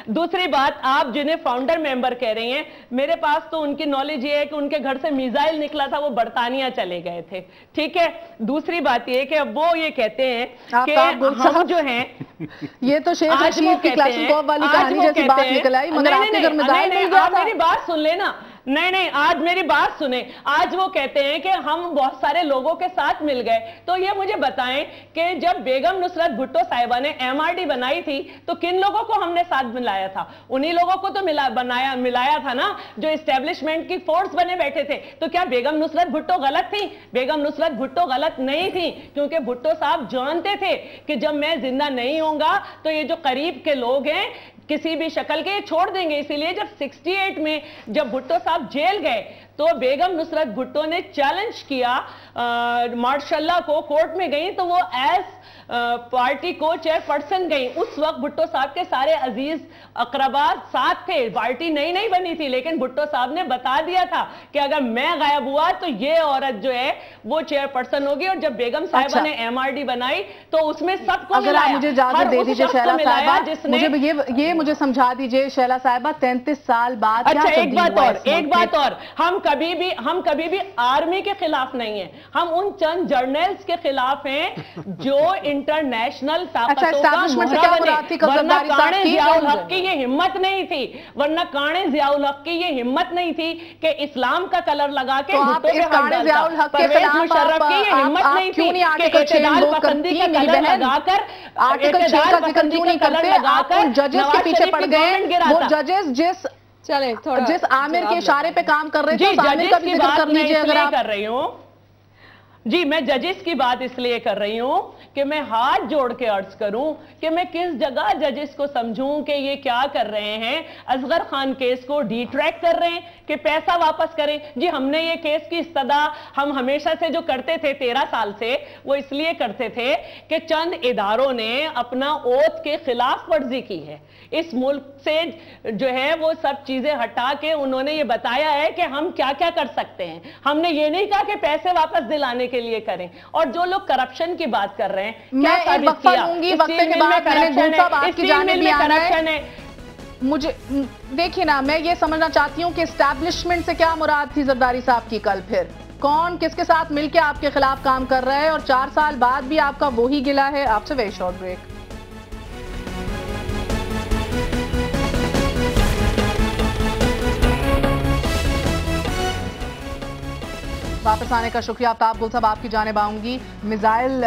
دوسری بات آپ جنہیں فاؤنڈر ممبر کہہ رہی ہیں، میرے پاس تو ان کی نالج یہ ہے کہ ان کے گھر سے میزائل نکلا تھا، وہ برطانیہ چلے گئے تھے، ٹھیک ہے۔ دوسری بات یہ کہ اب وہ یہ کہتے ہیں کہ ہم جو ہیں یہ تو شیخ رشید کی کلاشنکوف والی کہانی جیسی بات نکل آئی، مگر آپ کے گھر میزائل مل گیا تھا۔ میری بات سن لینا، نہیں آج میری بات سنیں۔ آج وہ کہتے ہیں کہ ہم بہت سارے لوگوں کے ساتھ مل گئے، تو یہ مجھے بتائیں کہ جب بیگم نصرت بھٹو صاحبہ نے MRD بنائی تھی تو کن لوگوں کو ہم نے ساتھ ملایا تھا؟ انہی لوگوں کو تو ملایا تھا نا جو اسٹیبلشمنٹ کی فورس بنے بیٹھے تھے۔ تو کیا بیگم نصرت بھٹو غلط تھی؟ بیگم نصرت بھٹو غلط نہیں تھی، کیونکہ بھٹو صاحب جانتے تھے کہ جب میں زندہ نہیں ہوں گا تو یہ جو قریب کے لوگ ہیں کسی بھی شکل کے چھوڑ دیں گے۔ اسی لیے جب 68 میں جب بھٹو صاحب جیل گئے تو بیگم نصرت بھٹو نے چیلنج کیا مارشاء اللہ کو، کورٹ میں گئیں تو وہ ایز پارٹی کو چیئر پرسن گئیں۔ اس وقت بھٹو صاحب کے سارے عزیز اقربا ساتھ تھے، پارٹی نہیں بنی تھی، لیکن بھٹو صاحب نے بتا دیا تھا کہ اگر میں غائب ہوا تو یہ عورت جو ہے وہ چیئر پرسن ہوگی، اور جب بیگم صاحبہ نے MRD بنائی تو اس میں سب کو ملایا۔ اگر آپ مجھے اجازت دے دیجئے شیلا صاحبہ، یہ مجھے سمجھا دیجئے شیلا صاحبہ، 33 سال بعد اچھا ایک بات اور ہم हम कभी भी आर्मी के खिलाफ नहीं हैं, हम उन चंद जर्नल्स के खिलाफ हैं जो इंटरनेशनल ताकतों का मोहरा बने। वरना काणे ज़ियाउल हक की ये हिम्मत नहीं थी, वरना काणे ज़ियाउल हक की ये हिम्मत नहीं थी कि इस्लाम का कलर लगा के भुट्टो पे हाथ डालता। परवेज मुशर्रफ की ये हिम्मत नहीं थी कि इत्तेदाल पसंदी का कलर लगाकर आर्टिकल 6 का जिक्र क्यों नहीं करते? जजेस के पीछे पड़ गए वो जजेस जिस आमिर के इशारे पे काम कर रहे थे उस आमिर का भी जिक्र कर लीजिए। अगर आप कर रही हूं जी, मैं जजेस की बात इसलिए कर रही हूं कि मैं हाथ जोड़ के अर्ज करूं कि मैं किस जगह जजेस को समझूं कि ये क्या कर रहे हैं, असगर खान केस को डिट्रैक्ट कर रहे हैं कि पैसा वापस करें। जी हमने ये केस की इस्तदा हम हमेशा से जो करते थे 13 साल से, वो इसलिए करते थे कि चंद इदारों ने अपना ओथ के खिलाफ वर्जी की है। इस मुल्क से जो है वो सब चीजें हटा के उन्होंने ये बताया है कि हम क्या क्या कर सकते हैं। हमने ये नहीं कहा कि पैसे वापस दिलाने के लिए करें। और जो लोग करप्शन की बात कर रहे हैं, क्या साबित किया? करप्शन है। मुझे देखिए ना, मैं ये समझना चाहती हूँ कि एस्टैब्लिशमेंट से क्या मुराद थी जरदारी साहब की? कल फिर कौन किसके साथ मिलकर आपके खिलाफ काम कर रहा है और 4 साल बाद भी आपका वही गिला है? आपसे वेरी शॉर्ट ब्रेक। वापस आने का शुक्रिया आफ्ताब गुल साहब, आपकी जानिब आऊंगी। मिसाइल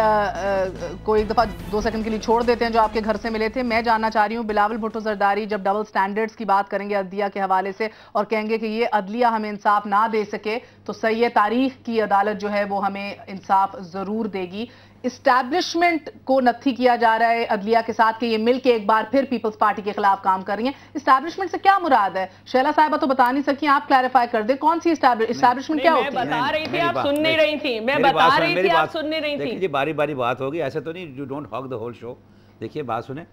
को एक दफ़ा 2 सेकंड के लिए छोड़ देते हैं जो आपके घर से मिले थे। मैं जानना चाह रही हूँ बिलावल भुट्टो जरदारी जब डबल स्टैंडर्ड्स की बात करेंगे अदलिया के हवाले से और कहेंगे कि ये अदलिया हमें इंसाफ ना दे सके, तो सही तारीख की अदालत जो है वो हमें इंसाफ ज़रूर देगी। इस्टेब्लिशमेंट को नत्थी किया जा रहा है अदलिया के साथ कि ये मिल के एक बार फिर पीपल्स पार्टी के खिलाफ काम कर रही हैं। इस्टेब्लिशमेंट से क्या मुराद है? शैला साहिबा तो बता नहीं सकी, आप क्लैरिफाई कर दे कौन सी इस्टेब्लिशमेंट क्या होती है? मैं बता रही थी, आप सुन नहीं रही थी। मैं बता रही थी, आप सुन नहीं रही थी। देखिए बारी बारी बात होगी, ऐसे तो नहीं, you don't hog the whole show. देखिए बात सुने,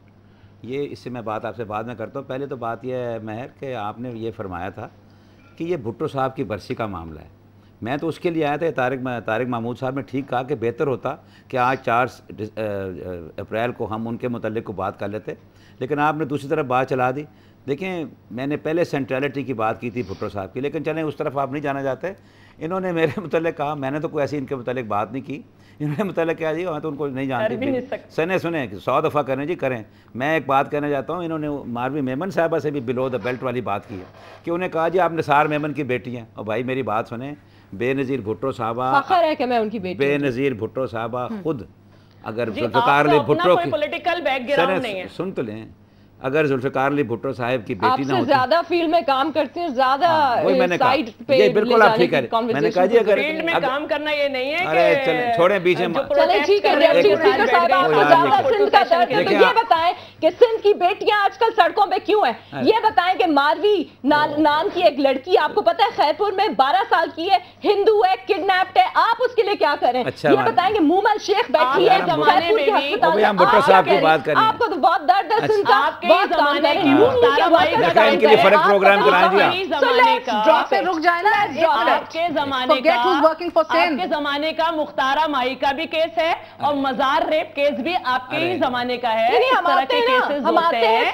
ये इससे मैं बात आपसे बाद में करता हूँ। पहले तो बात यह है महर कि आपने ये फरमाया था कि ये भुट्टो साहब की बरसी का मामला है। मैं तो उसके लिए आया था, तारिक महमूद साहब ने ठीक कहा कि बेहतर होता कि आज 4 अप्रैल को हम उनके मुतल्लिक को बात कर लेते, लेकिन आपने दूसरी तरफ बात चला दी। देखें मैंने पहले सेंट्रलिटी की बात की थी भुट्टो साहब की, लेकिन चलें उस तरफ आप नहीं जाना चाहते। इन्होंने मेरे मुतल्लिक कहा, मैंने तो कोई ऐसी इनके मुतल्लिक बात नहीं की। इन्होंने मुतल्लिक क्या जी, मैं तो उनको नहीं जानती। सुने 100 दफ़ा करें जी करें। मैं एक बात कहना चाहता हूँ, इन्होंने मारवी मेमन साहबा से भी बिलो द बेल्ट वाली बात की है कि उन्हें कहा जी आप निसार मेमन की बेटी हैं। और भाई मेरी बात सुने, बेनज़ीर भुट्टो साहबा, फख्र है कि मैं उनकी बेटी, बेनज़ीर भुट्टो साहबा खुद अगर जुल्फ़िकार अली भुट्टो की पॉलिटिकल बैकग्राउंड नहीं है, सुन तो लें, अगर जुल्फ़िकार अली भुट्टो साहब की बेटी ना होती, ज्यादा फील्ड में काम करती हैं, ज्यादा साइड पे ये बिल्कुल आप ठीक है। मैंने कहा जी अगर फील्ड में काम करना ये नहीं है अरे चले छोड़े बीच में, चले ठीक है। डिप्टी स्पीकर साहब आपको ज्यादा सिंध का दर्द है, तो ये बताएं कि सिंध की बेटियां आजकल सड़कों पे क्यों हैं? ये बताएं कि मारवी नाम की एक लड़की आपको पता है खैरपुर में 12 साल की है, हिंदू है, किडनैप्ड है, आप उसके लिए क्या करें? ये बताएं कि मूमल शेख बैठी है जमाने में भी, भुट्टो साहब की बात करें, आपको तो बहुत दर्द है सिंध का, बहुत जमाने की इनके लिए फर्क प्रोग्राम कराएं जी। ड्रॉप पे रुक जाए ना, आपके जमाने का मुख्तारा माई का भी केस है और मजार रेप केस भी आपके ही जमाने का है। इस तरह के केसेस होते हैं।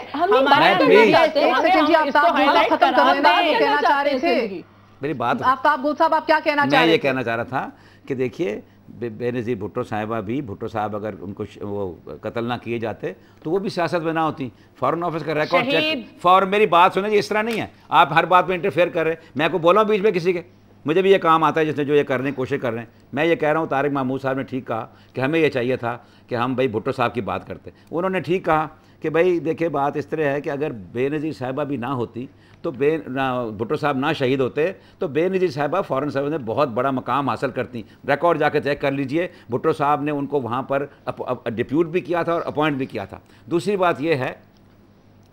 मेरी बात आफ्ताब गुल साहब आप क्या कहना चाह रहे हैं? मैं ये कहना चाह रहा था कि देखिए बेनज़ीर भुट्टो साहिबा भी, भुट्टो साहब अगर उनको वो कत्ल ना किए जाते तो वो भी सियासत में ना होती। फॉरेन ऑफिस का रिकॉर्ड चेक मेरी बात सुने जी, इस तरह नहीं है आप हर बात में इंटरफेयर कर रहे हैं। मैं को बोला बीच में किसी के, मुझे भी ये काम आता है जिसने जो ये करने की कोशिश कर रहे हैं। मैं ये कह रहा हूँ तारिक महमूद साहब ने ठीक कहा कि हमें ये चाहिए था कि हम भाई भुट्टो साहब की बात करते। उन्होंने ठीक कहा कि भाई देखिए बात इस तरह है कि अगर बेनज़ीर साहिबा भी ना होती तो भुट्टो साहब ना शहीद होते तो बेनज़ीर साहिबा फॉरेन सर्विस में बहुत बड़ा मकाम हासिल करती। रिकॉर्ड जाकर चेक कर लीजिए, भुट्टो साहब ने उनको वहाँ पर डिप्यूट भी किया था और अपॉइंट भी किया था। दूसरी बात यह है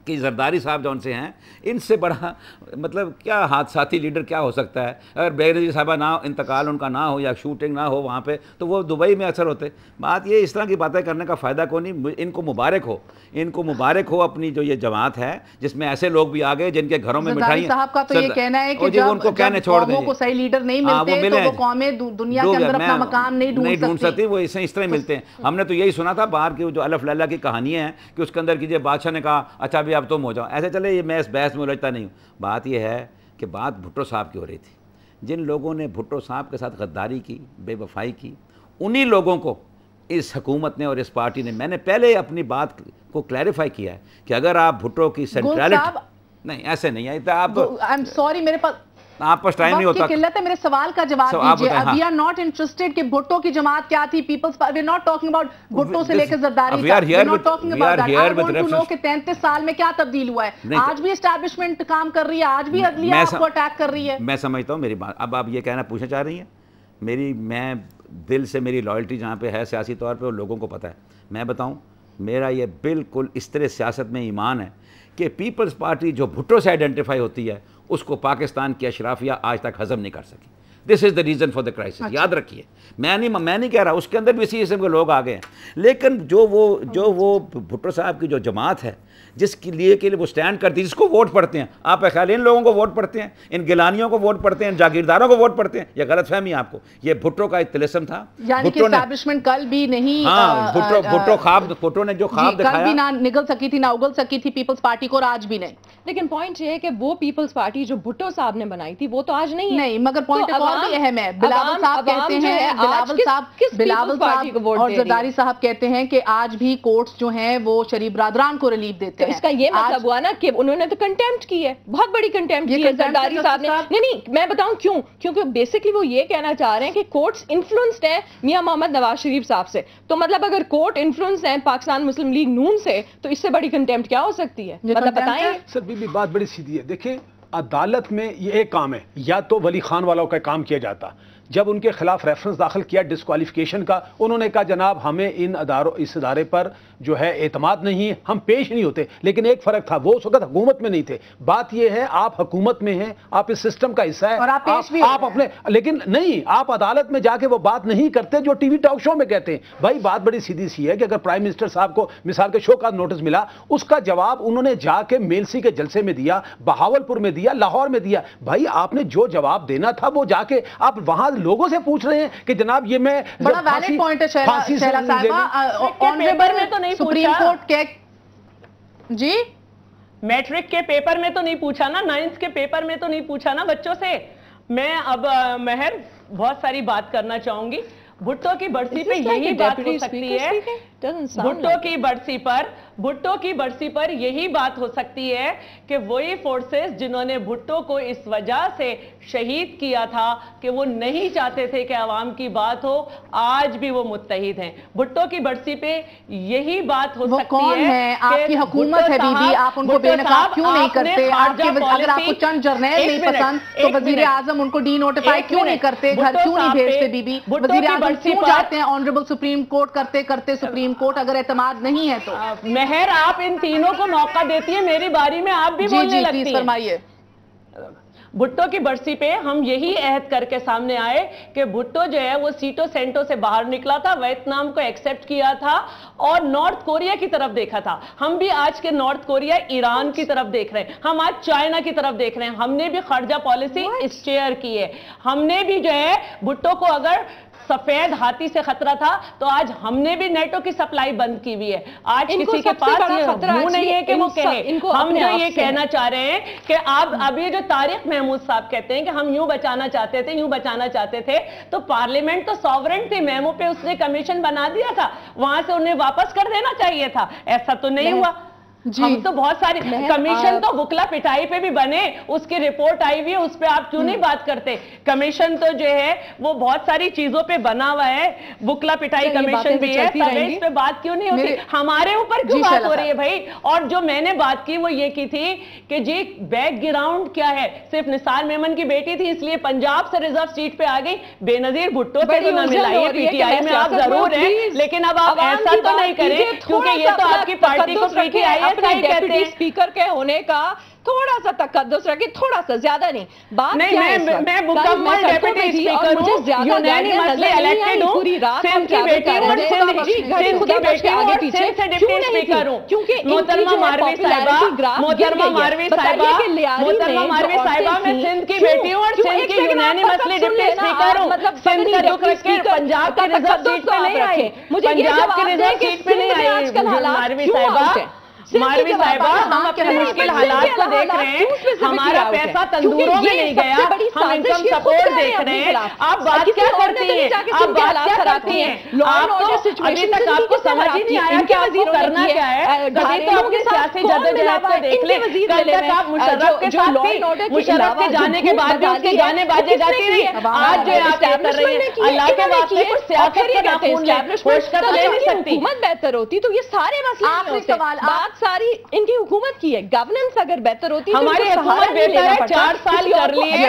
कि जरदारी साहब जो उनसे हैं, इनसे बड़ा मतलब क्या हादसाती लीडर क्या हो सकता है? अगर बेनज़ीर साहबा ना इंतकाल उनका ना हो या शूटिंग ना हो वहाँ पे, तो वो दुबई में असर होते। बात ये इस तरह की बातें करने का फ़ायदा को नहीं। इनको मुबारक हो, इनको मुबारक हो अपनी जो ये जमात है जिसमें ऐसे लोग भी आ गए जिनके घरों में मिठाई। साहब का तो ये कहना है कि जब उनको कहने छोड़ दें, को सही लीडर नहीं मिलते तो वो कौमें दुनिया के अंदर अपना मकाम नहीं ढूंढ सकती, वो इस तरह मिलते हैं। हमने तो यही सुना था बाहर की जो अलफ लैला की कहानियाँ हैं कि उसके अंदर कीजिए बादशाह ने कहा अच्छा भी अब तुम हो जाओ। ऐसे चले, ये मैं इस बहस में उलझता नहीं हूँ। बात यह है कि बात भुट्टो साहब की हो रही थी جن لوگوں نے بھٹو صاحب کے ساتھ غداری کی, بے وفائی کی, انہی لوگوں کو اس حکومت نے اور اس پارٹی نے, میں نے پہلے اپنی بات کو کلیریفائی کیا ہے کہ اگر آپ بھٹو کی سینٹرلٹی, نہیں ایسے نہیں ہے, آپ I'm sorry, میرے پاس آپ پاس ٹائم نہیں ہوتا. قلت ہے, میرے سوال کا جواب دیجیے. وی آر ناٹ انٹرسٹڈ کہ بھٹو کی جماعت کیا تھی, People's we are not talking about Bhutto سے لے کے زرداری کا, we are not talking about that. I want to know کہ 33 سال میں کیا تبدیل ہوا ہے. آج بھی اسٹیبلشمنٹ کام کر رہی ہے, آج بھی عدلیہ آپ کو اٹیک کر رہی ہے. میں سمجھتا ہوں میری بات. اب آپ یہ کہنا پوچھنا چاہ رہی ہیں, میں دل سے میری لائلٹی جہاں پہ ہے سیاسی طور پہ, اور لوگوں کو پتہ ہے. میں بتاؤں, میرا یہ بالکل اس طرح سیاست میں ایمان ہے کہ پیپلز پارٹی جو بھٹو سے آئیڈینٹیفائی ہوتی ہے اس کو پاکستان کی اشرافیہ آج تک ہضم نہیں کر سکی. This is the reason for the crisis. یاد رکھیے, میں نہیں کہہ رہا, اس کے اندر بھی اسی قسم کے لوگ آ گئے ہیں, لیکن جو وہ بھٹو صاحب کی جو جماعت ہے جس کے لیے وہ سٹینڈ کرتی ہے, جس کو ووٹ پڑتے ہیں, آپ خیال ان لوگوں کو ووٹ پڑتے ہیں, ان گیلانیوں کو ووٹ پڑتے ہیں, ان جاگیرداروں کو ووٹ پڑتے ہیں, یہ غلط فہمی ہے آپ کو. یہ بھٹو کا ایک طلسم تھا. یعنی کہ اسٹیبلشمنٹ کل بھی نہیں, بھٹو نے جو خواب دکھایا, کل بھی نہ نگل سکی تھی, نہ اگل سکی تھی پیپلز پارٹی کو, اور آج بھی نہیں. لیکن پوائنٹ یہ ہے کہ وہ پیپلز پارٹی جو بھٹو صاحب نے بنائی تھی وہ تو آج نہیں ہے. نہیں, مگر پوائنٹ اور بھی اہم ہے. بلاول صاحب کہتے ہیں, بلاول صاحب اور زرداری صاحب کہتے ہیں کہ آج بھی کورٹس جو ہیں وہ شریف برادران کو ریلیف دیتے ہیں. اس کا یہ مطلب ہوا نا کہ انہوں نے تو کنٹیمپٹ کی ہے, بہت بڑی کنٹیمپٹ کی ہے زرداری صاحب نے. نہیں, میں بتاؤں کیوں, کیونکہ بیسکلی وہ یہ کہنا چاہ رہے ہیں کہ کورٹس انفلوئنسڈ ہیں میاں محمد نواز شریف صاحب سے. تو مطلب اگر کورٹ انفلوئنس ہیں پاکستان مسلم لیگ نون سے, تو اس سے بڑی کنٹیمپٹ کیا ہو سکتی ہے؟ مطلب بتائیں. سر بی بات بڑی سیدھی ہے. دیکھیں, عدالت میں یہ ایک کام ہے, یا تو ولی خان والوں کا کام کیا جاتا. جب ان کے خلاف ریفرنس داخل کیا ڈسکوالیفیکیشن کا, انہوں نے کہا جناب ہمیں اس ادارے پر جو ہے اعتماد نہیں, ہم پیش نہیں ہوتے. لیکن ایک فرق تھا, وہ اس وقت حکومت میں نہیں تھے. بات یہ ہے آپ حکومت میں ہیں, آپ اس سسٹم کا حصہ ہے, آپ اپنے, لیکن نہیں, آپ عدالت میں جا کے وہ بات نہیں کرتے جو ٹی وی ٹاک شو میں کہتے ہیں. بھائی بات بڑی سیدھی سی ہے کہ اگر پرائم منسٹر صاحب کو مثال کے شو کا نوٹس ملا, اس کا جواب انہوں نے جا کے میلسی کے جلسے میں دیا, بہاولپور میں دیا, لاہور میں دیا. بھائی آپ نے جو جواب دینا تھا وہ جا کے آپ وہاں لوگوں سے پوچھ رہے ہیں کہ جناب یہ میں بڑا ویلڈ پوائنٹ ہے شیلا صاحبہ. آنریبل میں تو نہیں سپریم کورٹ کے, جی میٹرک کے پیپر میں تو نہیں پوچھا نا, 9th کے پیپر میں تو نہیں پوچھا نا بچوں سے. میں اب مہر بہت ساری بات کرنا چاہوں گی. بھٹو کی برسی پہ یہی بات ہو سکتی ہے, بھٹو کی برسی پر یہی بات ہو سکتی ہے کہ وہی فورسز جنہوں نے بھٹو کو اس وجہ سے شہید کیا تھا کہ وہ نہیں چاہتے تھے کہ عوام کی بات ہو, آج بھی وہ متحد ہیں. بھٹو کی برسی پہ یہی بات ہو سکتی ہے. آپ کی حکومت ہے بی بی, آپ ان کو بے نقاب کیوں نہیں کرتے؟ اگر آپ کو چند جرنیل نہیں پسند تو وزیر اعظم ان کو ڈی نوٹیفائی کیوں نہیں کرتے, گھر کیوں نہیں بھیجتے بی بی؟ وزیر اعظم کیوں جاتے ہیں آنریبل سپریم کورٹ کرتے سپریم کورٹ اگر اعتماد نہیں ہے تو؟ مہر آپ ان تینوں کو موقع دیتی ہے, میری باری میں آپ بھی بولنے لگتی ہیں. فرمائیے. بھٹو کی برسی پہ ہم یہی عہد کر کے سامنے آئے کہ بھٹو جو ہے وہ سیٹو سینٹو سے باہر نکلا تھا, ویتنام کو ایکسپٹ کیا تھا اور نارتھ کوریا کی طرف دیکھا تھا. ہم بھی آج کے نارتھ کوریا ایران کی طرف دیکھ رہے ہیں, ہم آج چائنا کی طرف دیکھ رہے ہیں. ہم نے بھی خارجہ پالیسی اسٹیئر کی ہے. ہم نے بھی جو ہے بھٹو کو اگر سفید ہاتھی سے خطرہ تھا تو آج ہم نے بھی نیٹو کی سپلائی بند کی ہوئی ہے. آج کسی کے پاس یہ منہ نہیں ہے کہ وہ کہے. ہم جو یہ کہنا چاہ رہے ہیں کہ آپ اب یہ جو طارق محمود صاحب کہتے ہیں کہ ہم یوں بچانا چاہتے تھے, تو پارلیمنٹ تو سوورن تھی, میمو پہ اس نے کمیشن بنا دیا تھا, وہاں سے انہیں واپس کر دینا چاہیے تھا. ایسا تو نہیں ہوا. ہم تو بہت ساری کمیشن تو وکلا پٹائی پہ بھی بنے, اس کی رپورٹ آئی ہوئی ہے, اس پہ آپ کیوں نہیں بات کرتے؟ کمیشن تو جو ہے وہ بہت ساری چیزوں پہ بنا ہوا ہے, وکلا پٹائی کمیشن بھی ہے, اس پہ بات کیوں نہیں ہوتی؟ ہمارے اوپر کیوں بات ہو رہی ہے بھائی؟ اور جو میں نے بات کی وہ یہ کی تھی کہ جی بیک گراؤنڈ کیا ہے, صرف نثار میمن کی بیٹی تھی اس لیے پنجاب سے ریزرو سیٹ پہ آ گئی, بے نظیر بھٹو سے تو نہ ملائی. پی ٹی آئی میں آپ ضرور ہیں, لیکن اب آپ ایسا تو نہیں کریں کیونکہ یہ تو آپ کی پارٹی کو پی ٹی آئی اپنے ڈیپٹی اسپیکر کے ہونے کا تھوڑا سا تقدس رکھیں, تھوڑا سا, زیادہ نہیں. بات کیا ہے سر, میں مکمل ڈیپٹی اسپیکر ہوں, یونینیمسلی الیکٹڈ ہوں, سندھ کی بیٹی ہوں, سندھ کی بیٹی ہوں اور سندھ سے ڈپٹی اسپیکر ہوں. محترمہ ماروی صاحبہ, میں سندھ کی بیٹی ہوں اور سندھ کی یونینیمسلی ڈپٹی اسپیکر ہوں. سندھ کا دکھ رکھ کے پنجاب کی ریزرو سیٹ پہ نہیں آئی, پنجاب کی ریزرو سیٹ پہ نہیں آئی ماروی صاحبہ. मारवी साहिबा, हम अपने मुश्किल हालात को देख रहे हैं, हमारा पैसा तंदूरों में नहीं गया, हम इनकम सपोर्ट देख रहे हैं। आप बात क्या करती हैं? आप बात क्या करती हैं? अभी तक आपको समझ ही नहीं आया कि आपको करना क्या है। कभी तो आपके सियासी जद्दोजहद को देख ले। कल तक आप मुशर्रफ के साथ थी, मुशर्रफ के जाने के बाद भी उसके गाने बाजे जाती रही। आज जो आप कर रही हैं, अल्लाह के वास्ते कुछ सियासत का नाखून ले नहीं सकती। हुकूमत बेहतर होती तो ये सारे मसले आखिरी सवाल, बात सारी इनकी हुकूमत की है। गवर्नेंस अगर बेहतर होती हमारी हुकूमत बेहतर है, 4 साल कर लिए,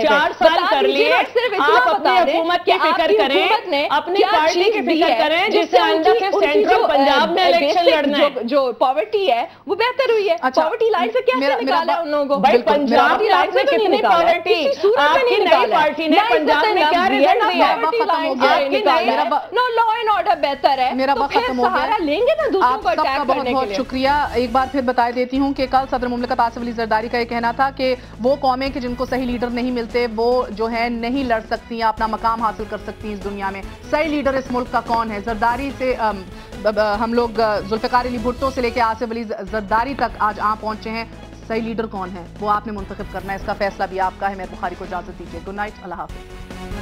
4 साल कर लिए। आप अपनी हुकूमत की फिक्र करें, अपनी पार्टी की फिक्र करें, जिससे आइंदा सिर्फ सेंट्रल पंजाब में इलेक्शन लड़ना है। जो पॉवर्टी है वो बेहतर हुई है। पॉवर्टी लाइन से कैसे निकाला है उन लोगों को? भाई पंजाब लाइन से कितनी पॉवर्टी? आपकी नई पार्टी ने पंजाब में क्या रिजल्ट दिया? नो लॉ एंड ऑर्डर बेहतर है। मेरा वक्त खत्म हो गया, लेंगे ना दूसरों को सबका अटैक बहुत करने के बहुत लिए। शुक्रिया। एक बार फिर बता देती हूँ कि कल सदर मुमलिकत आसिफ अली जरदारी का ये कहना था कि वो कौमें कि जिनको सही लीडर नहीं मिलते वो जो है नहीं लड़ सकती या अपना मकाम हासिल कर सकती हैं इस दुनिया में। सही लीडर इस मुल्क का कौन है? जरदारी से हम लोग जुल्फिकार अली भुट्टो से लेकर आसिफ अली जरदारी तक आज पहुंचे हैं। सही लीडर कौन है वो आपने मुंतखब करना है, इसका फैसला भी आपका है। मैं बुखारी को इजाजत दीजिए। गुड नाइट, अल्लाह हाफिज।